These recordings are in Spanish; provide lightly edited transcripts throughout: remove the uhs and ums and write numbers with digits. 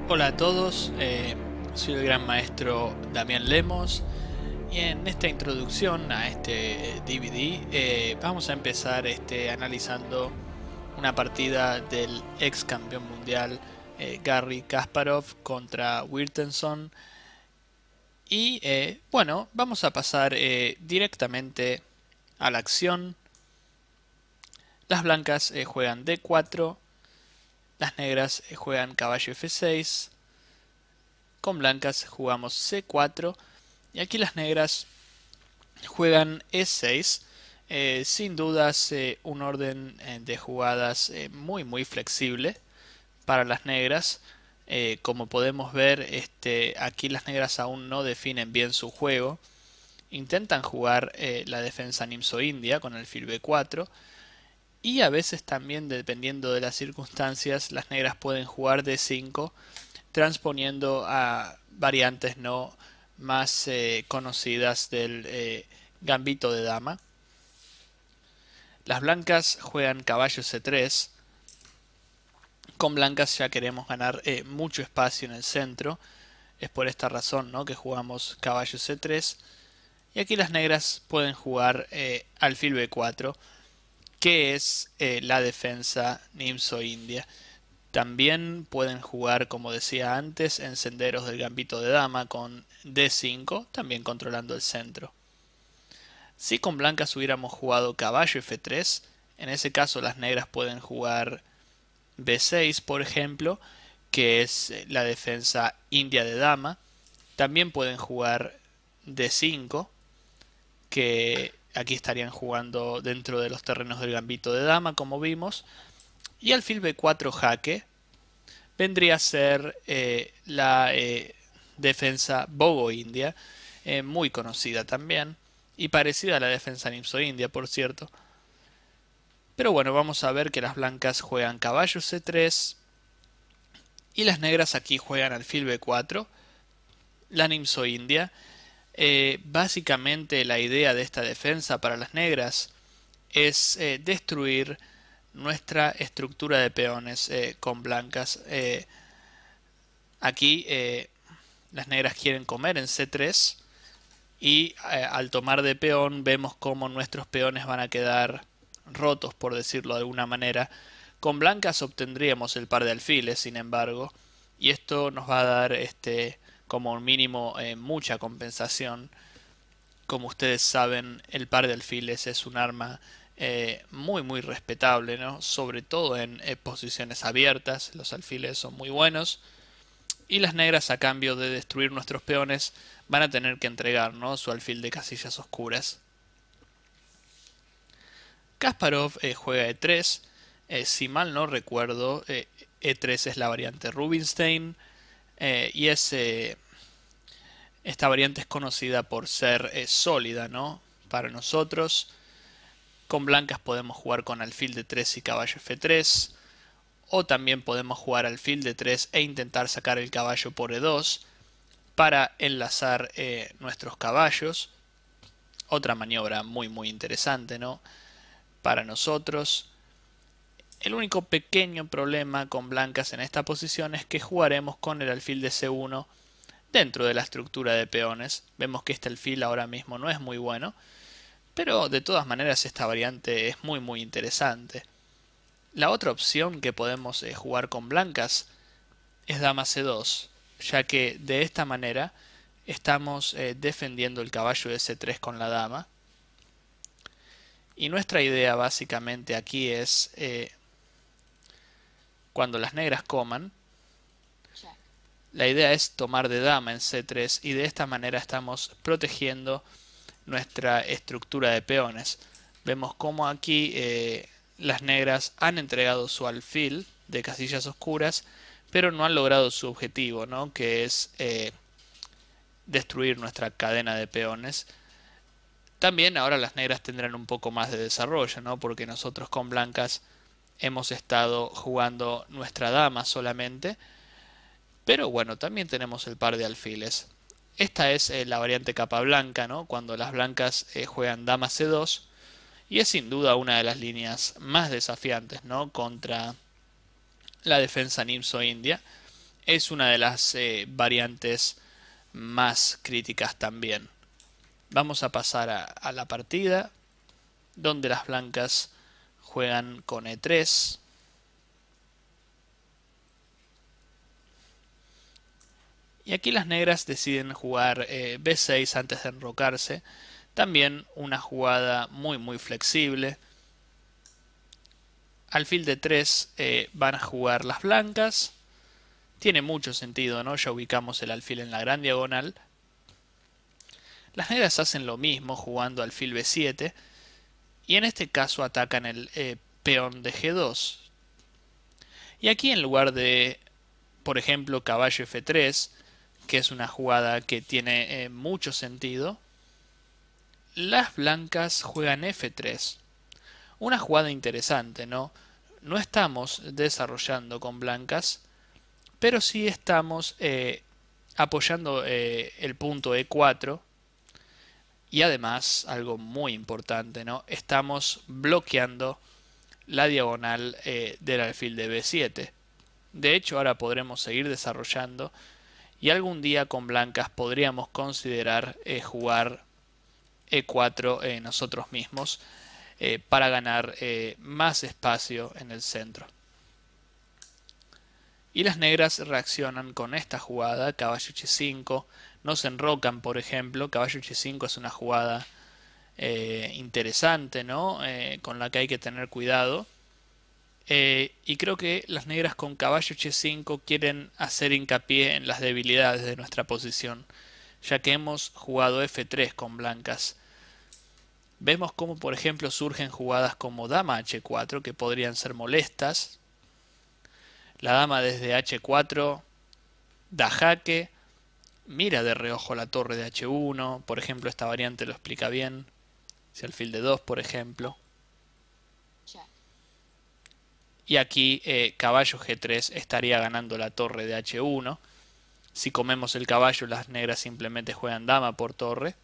Hola a todos, soy el gran maestro Damián Lemos y en esta introducción a este DVD vamos a empezar analizando una partida del ex campeón mundial Garry Kasparov contra Wirtensson y bueno, vamos a pasar directamente a la acción. Las blancas juegan D4. Las negras juegan caballo F6, con blancas jugamos C4 y aquí las negras juegan E6. Sin dudas un orden de jugadas muy flexible para las negras. Como podemos ver, aquí las negras aún no definen bien su juego. Intentan jugar la defensa Nimzo-India con alfil B4. Y a veces también, dependiendo de las circunstancias, las negras pueden jugar D5, transponiendo a variantes no más conocidas del gambito de dama. Las blancas juegan caballo C3. Con blancas ya queremos ganar mucho espacio en el centro. Es por esta razón, ¿no?, que jugamos caballo C3. Y aquí las negras pueden jugar alfil B4. Que es la defensa Nimzo-India. También pueden jugar, como decía antes, en senderos del gambito de dama con D5, también controlando el centro. Si con blancas hubiéramos jugado caballo F3, en ese caso las negras pueden jugar B6, por ejemplo, que es la defensa india de dama. También pueden jugar D5, que aquí estarían jugando dentro de los terrenos del gambito de dama, como vimos. Y alfil B4 jaque vendría a ser la defensa Bogo-India, muy conocida también, y parecida a la defensa Nimzo-India, por cierto. Pero bueno, vamos a ver que las blancas juegan caballo C3, y las negras aquí juegan alfil B4, la Nimzo-India. Básicamente la idea de esta defensa para las negras es destruir nuestra estructura de peones con blancas. Aquí las negras quieren comer en C3 y al tomar de peón vemos cómo nuestros peones van a quedar rotos, por decirlo de alguna manera. Con blancas obtendríamos el par de alfiles, sin embargo, y esto nos va a dar como mínimo mucha compensación. Como ustedes saben, el par de alfiles es un arma muy respetable, ¿no? Sobre todo en posiciones abiertas, los alfiles son muy buenos. Y las negras, a cambio de destruir nuestros peones, van a tener que entregar, ¿no?, su alfil de casillas oscuras. Kasparov juega E3. Si mal no recuerdo, E3 es la variante Rubinstein. Y esta variante es conocida por ser sólida, ¿no?, para nosotros. Con blancas podemos jugar con alfil D3 y caballo F3. O también podemos jugar alfil D3 e intentar sacar el caballo por E2 para enlazar nuestros caballos. Otra maniobra muy interesante, ¿no?, para nosotros. El único pequeño problema con blancas en esta posición es que jugaremos con el alfil de C1 dentro de la estructura de peones. Vemos que este alfil ahora mismo no es muy bueno, pero de todas maneras esta variante es muy interesante. La otra opción que podemos jugar con blancas es dama C2, ya que de esta manera estamos defendiendo el caballo de C3 con la dama. Y nuestra idea básicamente aquí es, cuando las negras coman, la idea es tomar de dama en C3 y de esta manera estamos protegiendo nuestra estructura de peones. Vemos como aquí las negras han entregado su alfil de casillas oscuras, pero no han logrado su objetivo, ¿no?, que es destruir nuestra cadena de peones. También ahora las negras tendrán un poco más de desarrollo, ¿no?, porque nosotros con blancas hemos estado jugando nuestra dama solamente. Pero bueno, también tenemos el par de alfiles. Esta es la variante capa blanca, ¿no?, cuando las blancas juegan dama C2. Y es sin duda una de las líneas más desafiantes, ¿no?, contra la defensa Nimzo-India. es una de las variantes más críticas también. Vamos a pasar a la partida, donde las blancas juegan con E3. Y aquí las negras deciden jugar B6 antes de enrocarse. También una jugada muy flexible. Alfil de 3 van a jugar las blancas. Tiene mucho sentido, ¿no? Ya ubicamos el alfil en la gran diagonal. Las negras hacen lo mismo jugando alfil B7. Y en este caso atacan el peón de G2. Y aquí en lugar de, por ejemplo, caballo F3, que es una jugada que tiene mucho sentido, las blancas juegan F3. Una jugada interesante, ¿no? No estamos desarrollando con blancas, pero sí estamos apoyando el punto E4. Y además, algo muy importante, ¿no? Estamos bloqueando la diagonal del alfil de B7. De hecho, ahora podremos seguir desarrollando y algún día con blancas podríamos considerar jugar E4 nosotros mismos para ganar más espacio en el centro. Y las negras reaccionan con esta jugada, caballo H5, no se enrocan, por ejemplo. Caballo H5 es una jugada interesante, ¿no? Con la que hay que tener cuidado. Y creo que las negras con caballo H5 quieren hacer hincapié en las debilidades de nuestra posición, ya que hemos jugado F3 con blancas. Vemos cómo, por ejemplo, surgen jugadas como dama H4 que podrían ser molestas. La dama desde H4 da jaque, mira de reojo la torre de H1, por ejemplo, esta variante lo explica bien. Si alfil de 2, por ejemplo. Y aquí caballo G3 estaría ganando la torre de H1. Si comemos el caballo, las negras simplemente juegan dama por torre.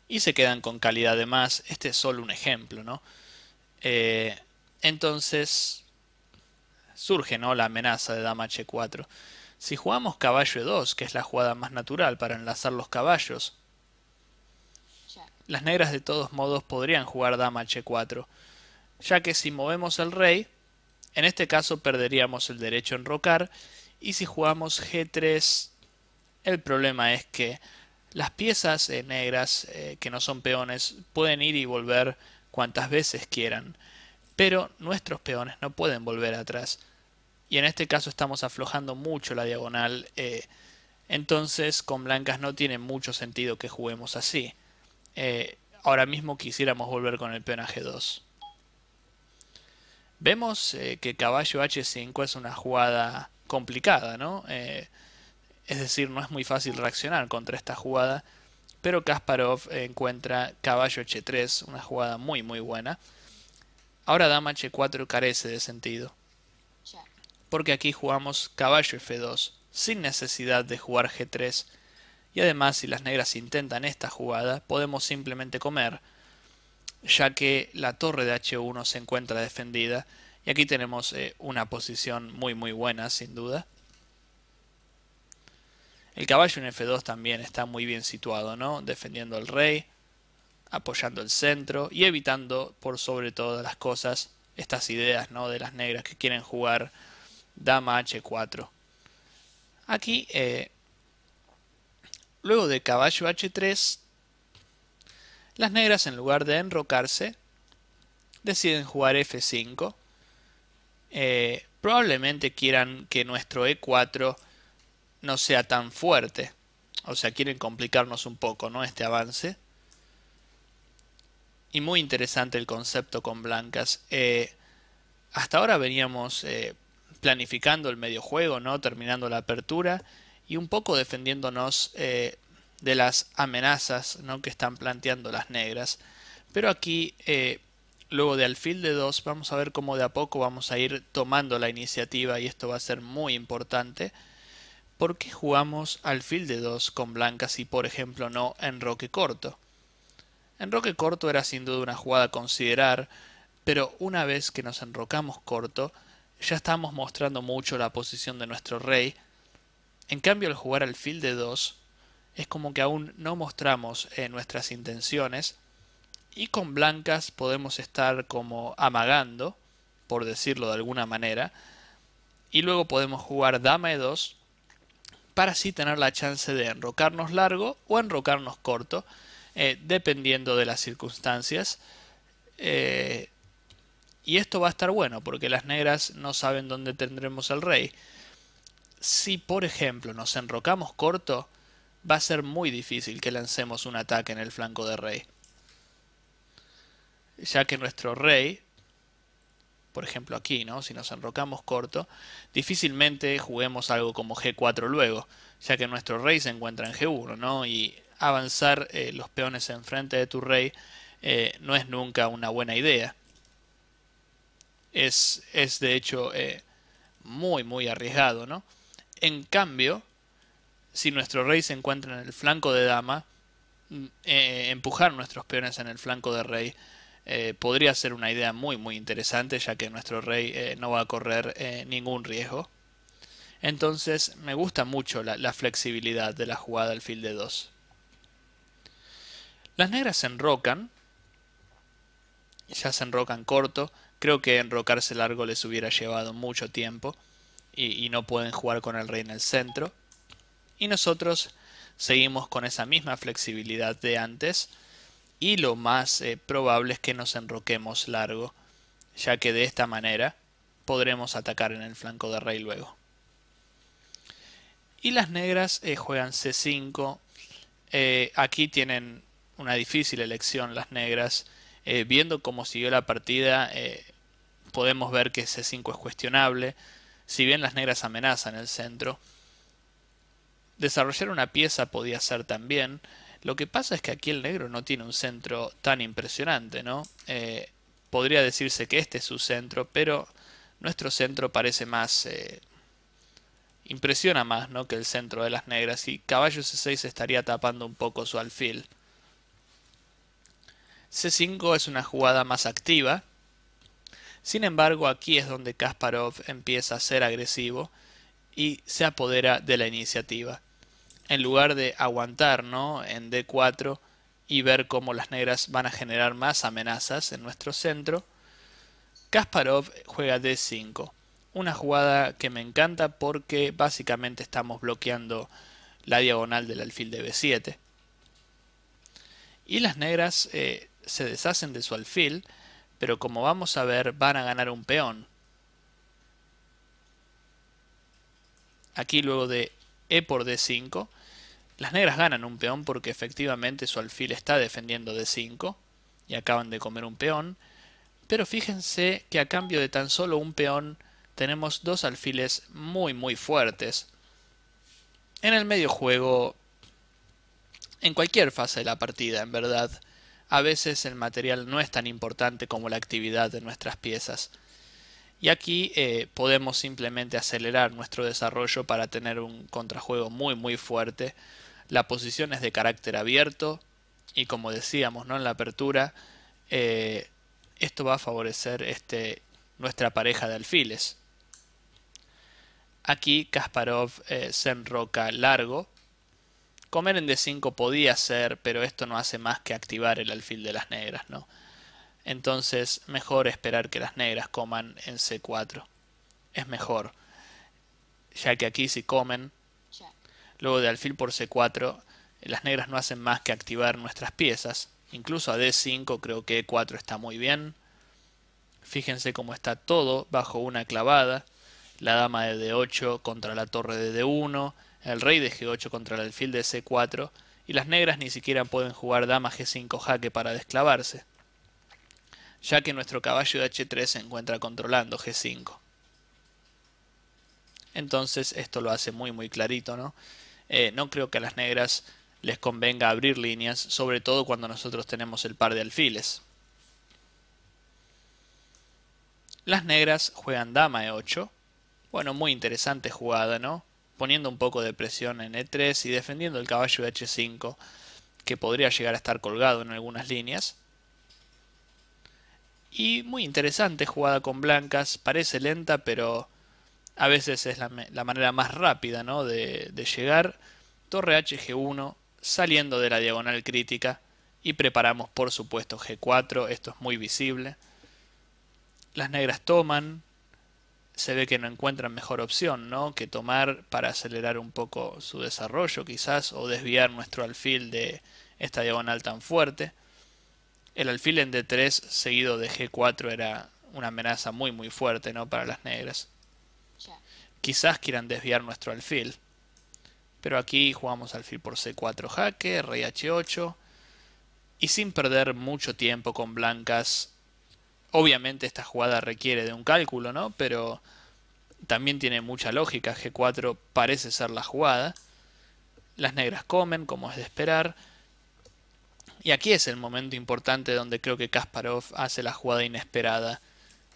Y se quedan con calidad de más. Este es solo un ejemplo, ¿no? Entonces surge, ¿no?, la amenaza de dama H4. Si jugamos caballo E2, que es la jugada más natural para enlazar los caballos, las negras de todos modos podrían jugar dama H4, ya que si movemos el rey, en este caso perderíamos el derecho a enrocar, y si jugamos G3, el problema es que las piezas negras, que no son peones, pueden ir y volver cuantas veces quieran, pero nuestros peones no pueden volver atrás. Y en este caso estamos aflojando mucho la diagonal, entonces con blancas no tiene mucho sentido que juguemos así. Ahora mismo quisiéramos volver con el peón a G2. Vemos que caballo H5 es una jugada complicada, ¿no? Es decir, no es muy fácil reaccionar contra esta jugada, pero Kasparov encuentra caballo H3, una jugada muy buena. Ahora dama H4 carece de sentido, porque aquí jugamos caballo F2 sin necesidad de jugar G3, y además si las negras intentan esta jugada podemos simplemente comer, ya que la torre de H1 se encuentra defendida, y aquí tenemos una posición muy buena sin duda. El caballo en F2 también está muy bien situado, ¿no? Defendiendo al rey, apoyando el centro y evitando por sobre todas las cosas estas ideas, ¿no?, de las negras que quieren jugar dama H4. Aquí, luego de caballo H3, las negras en lugar de enrocarse deciden jugar F5. Probablemente quieran que nuestro E4 no sea tan fuerte, o sea, quieren complicarnos un poco, ¿no?, este avance. Y muy interesante el concepto con blancas. Hasta ahora veníamos planificando el medio juego, ¿no?, terminando la apertura y un poco defendiéndonos de las amenazas, ¿no?, que están planteando las negras. Pero aquí, luego de alfil de 2, vamos a ver cómo de a poco vamos a ir tomando la iniciativa, y esto va a ser muy importante. ¿Por qué jugamos alfil de 2 con blancas y, por ejemplo, no enroque corto? Enroque corto era sin duda una jugada a considerar, pero una vez que nos enrocamos corto, ya estamos mostrando mucho la posición de nuestro rey. En cambio, al jugar alfil de 2, es como que aún no mostramos nuestras intenciones, y con blancas podemos estar como amagando, por decirlo de alguna manera, y luego podemos jugar dama de 2 para así tener la chance de enrocarnos largo o enrocarnos corto, dependiendo de las circunstancias. Y esto va a estar bueno porque las negras no saben dónde tendremos el rey. Si por ejemplo nos enrocamos corto, va a ser muy difícil que lancemos un ataque en el flanco de rey, ya que nuestro rey, por ejemplo aquí, ¿no? Si nos enrocamos corto, difícilmente juguemos algo como G4 luego, ya que nuestro rey se encuentra en G1, ¿no? Y avanzar los peones enfrente de tu rey no es nunca una buena idea. Es de hecho muy arriesgado, ¿no? En cambio, si nuestro rey se encuentra en el flanco de dama, empujar nuestros peones en el flanco de rey podría ser una idea muy interesante, ya que nuestro rey no va a correr ningún riesgo. Entonces me gusta mucho la flexibilidad de la jugada alfil de 2. Las negras se enrocan, ya se enrocan corto. Creo que enrocarse largo les hubiera llevado mucho tiempo y no pueden jugar con el rey en el centro. Y nosotros seguimos con esa misma flexibilidad de antes, y lo más probable es que nos enroquemos largo, ya que de esta manera podremos atacar en el flanco de rey luego. Y las negras juegan C5. Aquí tienen una difícil elección las negras. Viendo cómo siguió la partida, podemos ver que C5 es cuestionable. Si bien las negras amenazan el centro, desarrollar una pieza podía ser también. Lo que pasa es que aquí el negro no tiene un centro tan impresionante, ¿no? Podría decirse que este es su centro, pero nuestro centro parece más... impresiona más, ¿no?, que el centro de las negras, y caballo C6 estaría tapando un poco su alfil. C5 es una jugada más activa. Sin embargo, aquí es donde Kasparov empieza a ser agresivo y se apodera de la iniciativa. En lugar de aguantar, ¿no?, en D4 y ver cómo las negras van a generar más amenazas en nuestro centro, Kasparov juega D5. Una jugada que me encanta porque básicamente estamos bloqueando la diagonal del alfil de B7. Y las negras se deshacen de su alfil, pero como vamos a ver, van a ganar un peón. Aquí luego de E por D5, las negras ganan un peón porque efectivamente su alfil está defendiendo D5 y acaban de comer un peón. Pero fíjense que a cambio de tan solo un peón tenemos dos alfiles muy fuertes. En el medio juego, en cualquier fase de la partida, en verdad, a veces el material no es tan importante como la actividad de nuestras piezas. Y aquí podemos simplemente acelerar nuestro desarrollo para tener un contrajuego muy fuerte. La posición es de carácter abierto y, como decíamos, ¿no?, en la apertura, esto va a favorecer nuestra pareja de alfiles. Aquí Kasparov se enroca largo. Comer en D5 podía ser, pero esto no hace más que activar el alfil de las negras, ¿no? Entonces mejor esperar que las negras coman en C4. Es mejor, ya que aquí si comen, luego de alfil por C4, las negras no hacen más que activar nuestras piezas. Incluso a D5 creo que E4 está muy bien. Fíjense cómo está todo bajo una clavada. La dama de D8 contra la torre de D1, el rey de G8 contra el alfil de C4, y las negras ni siquiera pueden jugar dama G5 jaque para desclavarse, ya que nuestro caballo de H3 se encuentra controlando G5. Entonces esto lo hace muy clarito, ¿no? No creo que a las negras les convenga abrir líneas, sobre todo cuando nosotros tenemos el par de alfiles. Las negras juegan dama E8. Bueno, muy interesante jugada, ¿no? Poniendo un poco de presión en E3 y defendiendo el caballo de H5, que podría llegar a estar colgado en algunas líneas. Y muy interesante jugada con blancas, parece lenta, pero a veces es la manera más rápida, ¿no?, de llegar. Torre HG1, saliendo de la diagonal crítica, y preparamos por supuesto G4, esto es muy visible. Las negras toman, se ve que no encuentran mejor opción, ¿no?, que tomar para acelerar un poco su desarrollo quizás, o desviar nuestro alfil de esta diagonal tan fuerte. El alfil en D3 seguido de G4 era una amenaza muy fuerte, ¿no?, para las negras. Quizás quieran desviar nuestro alfil, pero aquí jugamos alfil por C4 jaque, rey H8, y sin perder mucho tiempo con blancas. Obviamente esta jugada requiere de un cálculo, ¿no?, pero también tiene mucha lógica. G4 parece ser la jugada. Las negras comen, como es de esperar. Y aquí es el momento importante donde creo que Kasparov hace la jugada inesperada.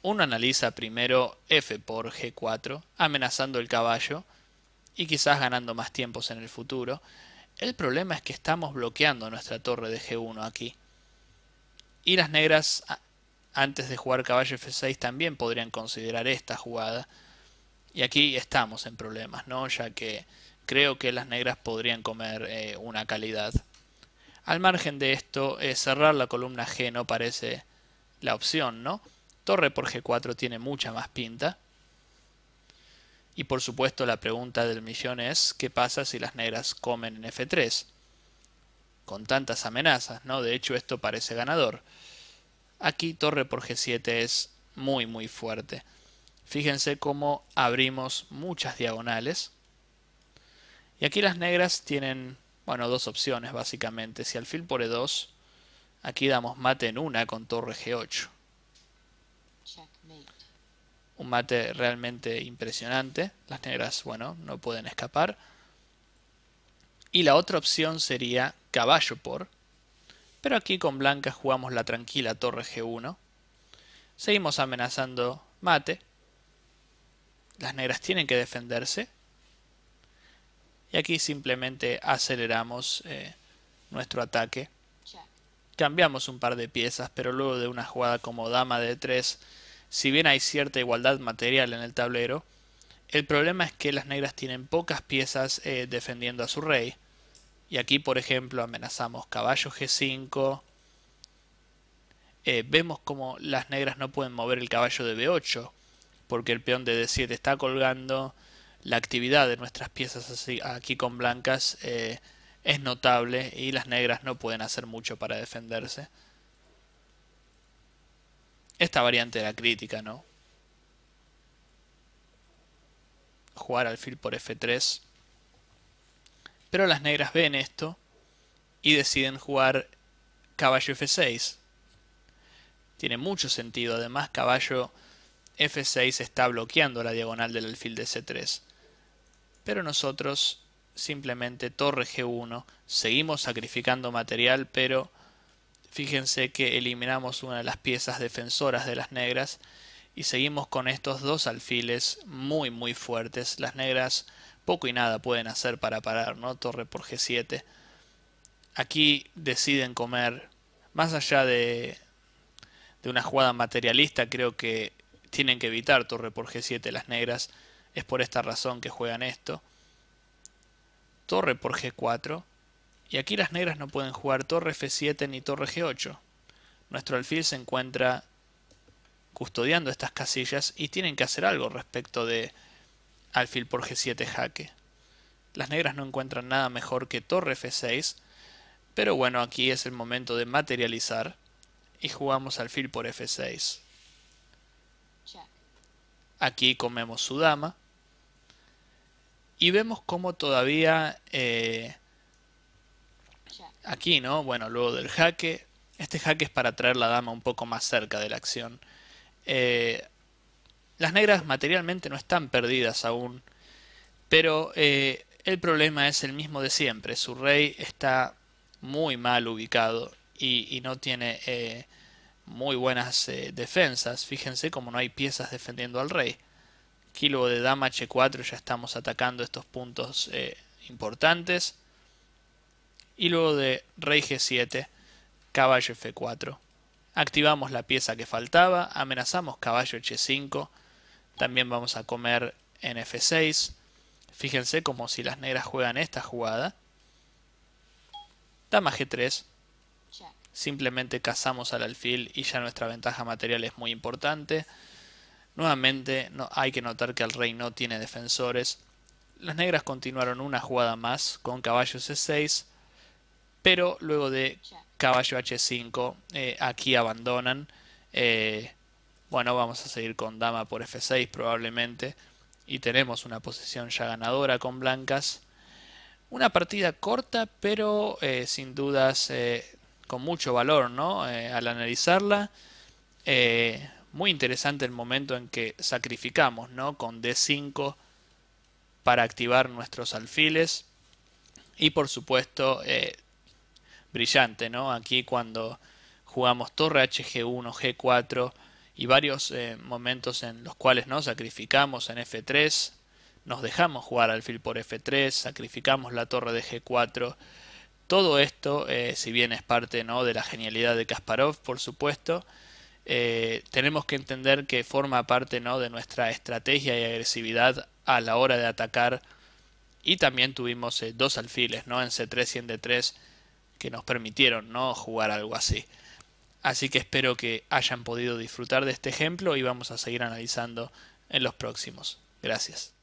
Uno analiza primero F por G4, amenazando el caballo y quizás ganando más tiempos en el futuro. El problema es que estamos bloqueando nuestra torre de G1 aquí. Y las negras, antes de jugar caballo F6, también podrían considerar esta jugada. Y aquí estamos en problemas, ¿no?, ya que creo que las negras podrían comer una calidad. Al margen de esto, cerrar la columna G no parece la opción, ¿no? Torre por G4 tiene mucha más pinta. Y por supuesto la pregunta del millón es, ¿qué pasa si las negras comen en F3? Con tantas amenazas, ¿no? De hecho esto parece ganador. Aquí torre por G7 es muy fuerte. Fíjense cómo abrimos muchas diagonales. Y aquí las negras tienen, bueno, dos opciones básicamente. Si alfil por E2, aquí damos mate en una con torre G8. Un mate realmente impresionante. Las negras, bueno, no pueden escapar. Y la otra opción sería caballo por. Pero aquí con blancas jugamos la tranquila torre G1. Seguimos amenazando mate. Las negras tienen que defenderse. Y aquí simplemente aceleramos nuestro ataque. Cambiamos un par de piezas, pero luego de una jugada como dama de 3, si bien hay cierta igualdad material en el tablero, el problema es que las negras tienen pocas piezas defendiendo a su rey. Y aquí, por ejemplo, amenazamos caballo G5. Vemos como las negras no pueden mover el caballo de B8, porque el peón de D7 está colgando. La actividad de nuestras piezas así, aquí con blancas es notable y las negras no pueden hacer mucho para defenderse. Esta variante era crítica, ¿no? Jugar alfil por F3. Pero las negras ven esto y deciden jugar caballo F6. Tiene mucho sentido. Además, caballo F6 está bloqueando la diagonal del alfil de C3. Pero nosotros simplemente torre G1. Seguimos sacrificando material, pero fíjense que eliminamos una de las piezas defensoras de las negras. Y seguimos con estos dos alfiles muy fuertes. Las negras poco y nada pueden hacer para parar, ¿no? Torre por G7. Aquí deciden comer, más allá de una jugada materialista, creo que tienen que evitar torre por G7 las negras. Es por esta razón que juegan esto. Torre por G4. Y aquí las negras no pueden jugar torre F7 ni torre G8. Nuestro alfil se encuentra custodiando estas casillas y tienen que hacer algo respecto de alfil por G7 jaque. Las negras no encuentran nada mejor que torre F6, pero bueno, aquí es el momento de materializar y jugamos alfil por F6. Aquí comemos su dama y vemos cómo todavía aquí, ¿no? Bueno, luego del jaque, este jaque es para traer la dama un poco más cerca de la acción. Las negras materialmente no están perdidas aún, pero el problema es el mismo de siempre. Su rey está muy mal ubicado y no tiene muy buenas defensas. Fíjense como no hay piezas defendiendo al rey. Aquí luego de dama H4 ya estamos atacando estos puntos importantes. Y luego de rey G7, caballo F4. Activamos la pieza que faltaba, amenazamos caballo H5, también vamos a comer en F6. Fíjense como si las negras juegan esta jugada. Dama G3. Simplemente cazamos al alfil y ya nuestra ventaja material es muy importante. Nuevamente hay que notar que el rey no tiene defensores. Las negras continuaron una jugada más con caballo C6, pero luego de caballo H5 aquí abandonan. Bueno, vamos a seguir con dama por F6 probablemente, y tenemos una posición ya ganadora con blancas. Una partida corta, pero sin dudas con mucho valor, ¿no? Al analizarla. Muy interesante el momento en que sacrificamos, ¿no? Con D5 para activar nuestros alfiles. Y por supuesto, brillante, ¿no? Aquí cuando jugamos torre HG1, G4 y varios momentos en los cuales nos sacrificamos en F3. Nos dejamos jugar alfil por F3, sacrificamos la torre de G4. Todo esto, si bien es parte, ¿no?, de la genialidad de Kasparov, por supuesto, tenemos que entender que forma parte, ¿no?, de nuestra estrategia y agresividad a la hora de atacar. Y también tuvimos dos alfiles, ¿no?, en C3 y en D3 que nos permitieron, ¿no?, jugar algo así. Así que espero que hayan podido disfrutar de este ejemplo y vamos a seguir analizando en los próximos. Gracias.